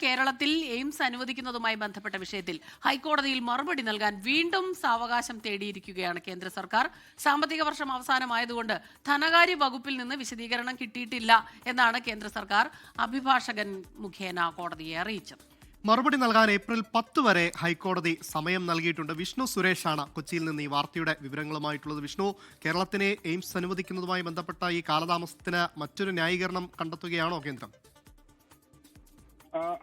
കേരളത്തിൽ എയിംസ് അനുവദിക്കുന്നതുമായി ബന്ധപ്പെട്ട വിഷയത്തിൽ ഹൈക്കോടതിയിൽ മറുപടി നൽകാൻ വീണ്ടും സാവകാശം തേടിയിരിക്കുകയാണ് കേന്ദ്ര സർക്കാർ. സാമ്പത്തിക വർഷം അവസാനമായതുകൊണ്ട് ധനകാര്യ വകുപ്പിൽ നിന്ന് വിശദീകരണം കിട്ടിയിട്ടില്ല എന്നാണ് കേന്ദ്ര സർക്കാർ അഭിഭാഷകൻ മുഖേന കോടതിയെ അറിയിച്ചത്. മറുപടി നൽകാൻ ഏപ്രിൽ 10 വരെ ഹൈക്കോടതി സമയം നൽകിയിട്ടുണ്ട്. വിഷ്ണു സുരേഷാണ് കൊച്ചിയിൽ നിന്ന് ഈ വാർത്തയുടെ വിവരങ്ങളുമായിട്ടുള്ളത്. വിഷ്ണു, കേരളത്തിനെ എയിംസ് അനുവദിക്കുന്നതുമായി ബന്ധപ്പെട്ട ഈ കാലതാമസത്തിന് മറ്റൊരു ന്യായീകരണം കണ്ടെത്തുകയാണോ കേന്ദ്രം?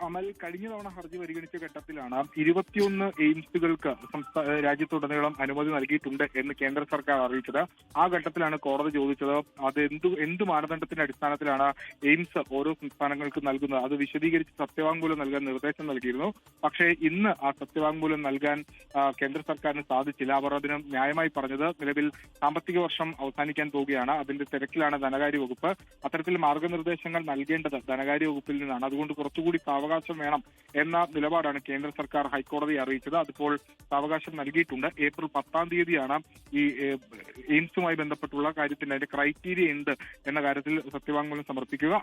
അമൽ, കഴിഞ്ഞ തവണ ഹർജി പരിഗണിച്ച ഘട്ടത്തിലാണ് 21 എയിംസുകൾക്ക് രാജ്യത്തുടനീളം അനുമതി നൽകിയിട്ടുണ്ട് എന്ന് കേന്ദ്ര സർക്കാർ അറിയിച്ചത്. ആ ഘട്ടത്തിലാണ് കോടതി ചോദിച്ചത് അത് എന്ത് മാനദണ്ഡത്തിന്റെ അടിസ്ഥാനത്തിലാണ് എയിംസ് ഓരോ സംസ്ഥാനങ്ങൾക്ക് നൽകുന്നത്, അത് വിശദീകരിച്ച് സത്യവാങ്മൂലം നൽകാൻ നിർദ്ദേശം നൽകിയിരുന്നു. പക്ഷേ ഇന്ന് ആ സത്യവാങ്മൂലം നൽകാൻ കേന്ദ്ര സർക്കാരിന് സാധിച്ചില്ല. അവർ അതിന് ന്യായമായി പറഞ്ഞത് നിലവിൽ സാമ്പത്തിക വർഷം അവസാനിക്കാൻ പോവുകയാണ്, അതിന്റെ തിരക്കിലാണ് ധനകാര്യ വകുപ്പ്, അത്തരത്തിൽ മാർഗനിർദ്ദേശങ്ങൾ നൽകേണ്ടത് ധനകാര്യ വകുപ്പിൽ നിന്നാണ്, അതുകൊണ്ട് കുറച്ചുകൂടി സാവകാശം വേണം എന്ന നിലപാടാണ് കേന്ദ്ര സർക്കാർ ഹൈക്കോടതിയെ അറിയിച്ചത്. അതിപ്പോൾ സാവകാശം നൽകിയിട്ടുണ്ട്. ഏപ്രിൽ 10 തീയതിയാണ് ഈ എയിംസുമായി ബന്ധപ്പെട്ടുള്ള കാര്യത്തിൽ അതിന്റെ ക്രൈറ്റീരിയ ഉണ്ട് എന്ന കാര്യത്തിൽ സത്യവാങ്മൂലം സമർപ്പിക്കുക.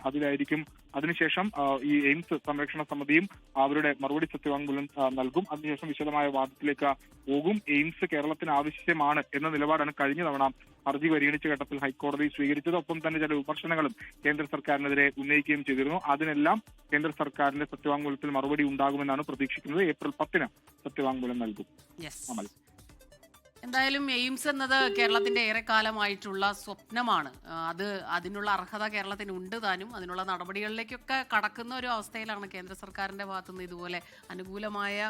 അതിനുശേഷം ഈ എയിംസ് സംരക്ഷണ സമിതിയും അവരുടെ മറുപടി സത്യവാങ്മൂലം നൽകും. അതിനുശേഷം വിശദമായ വാദത്തിലേക്ക് പോകും. എയിംസ് കേരളത്തിന് ആവശ്യമാണ് എന്ന നിലപാടാണ് കഴിഞ്ഞ തവണ ഹർജി പരിഗണിച്ച ഘട്ടത്തിൽ ഹൈക്കോടതി സ്വീകരിച്ചത്. ഒപ്പം തന്നെ ചില വിമർശനങ്ങളും കേന്ദ്ര സർക്കാരിനെതിരെ ഉന്നയിക്കുകയും ചെയ്തിരുന്നു. അതിനെല്ലാം കേന്ദ്ര സർക്കാരിന്റെ സത്യവാങ്മൂലത്തിൽ മറുപടി ഉണ്ടാകുമെന്നാണ് പ്രതീക്ഷിക്കുന്നത്. ഏപ്രിൽ 10 സത്യവാങ്മൂലം നൽകും. അമൽ, എന്തായാലും എയിംസ് എന്നത് കേരളത്തിന്റെ ഏറെക്കാലമായിട്ടുള്ള സ്വപ്നമാണ്. അതിനുള്ള അർഹത കേരളത്തിന് ഉണ്ട് താനും. അതിനുള്ള നടപടികളിലേക്കൊക്കെ കടക്കുന്ന ഒരു അവസ്ഥയിലാണ് കേന്ദ്ര സർക്കാരിന്റെ ഭാഗത്തുനിന്ന് ഇതുപോലെ അനുകൂലമായ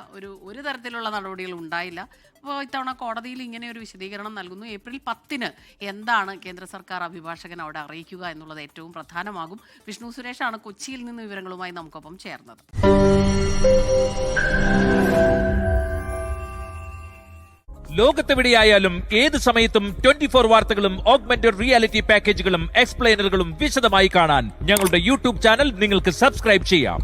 ഒരു തരത്തിലുള്ള നടപടികൾ ഉണ്ടായില്ല. അപ്പോൾ ഇത്തവണ കോടതിയിൽ ഇങ്ങനെ ഒരു വിശദീകരണം നൽകുന്നു. ഏപ്രിൽ 10 എന്താണ് കേന്ദ്ര സർക്കാർ അഭിഭാഷകൻ അവിടെ അറിയിക്കുക എന്നുള്ളത് ഏറ്റവും പ്രധാനമാകും. വിഷ്ണു സുരേഷാണ് കൊച്ചിയിൽ നിന്ന് വിവരങ്ങളുമായി നമുക്കൊപ്പം ചേർന്നത്. ലോകത്തെവിടെയായാലും ഏത് സമയത്തും 24 വാർത്തകളും ഓഗ്മെന്റഡ് റിയാലിറ്റി പാക്കേജുകളും എക്സ്പ്ലെയിനറുകളും വിശദമായി കാണാൻ ഞങ്ങളുടെ യൂട്യൂബ് ചാനൽ നിങ്ങൾക്ക് സബ്സ്ക്രൈബ് ചെയ്യാം.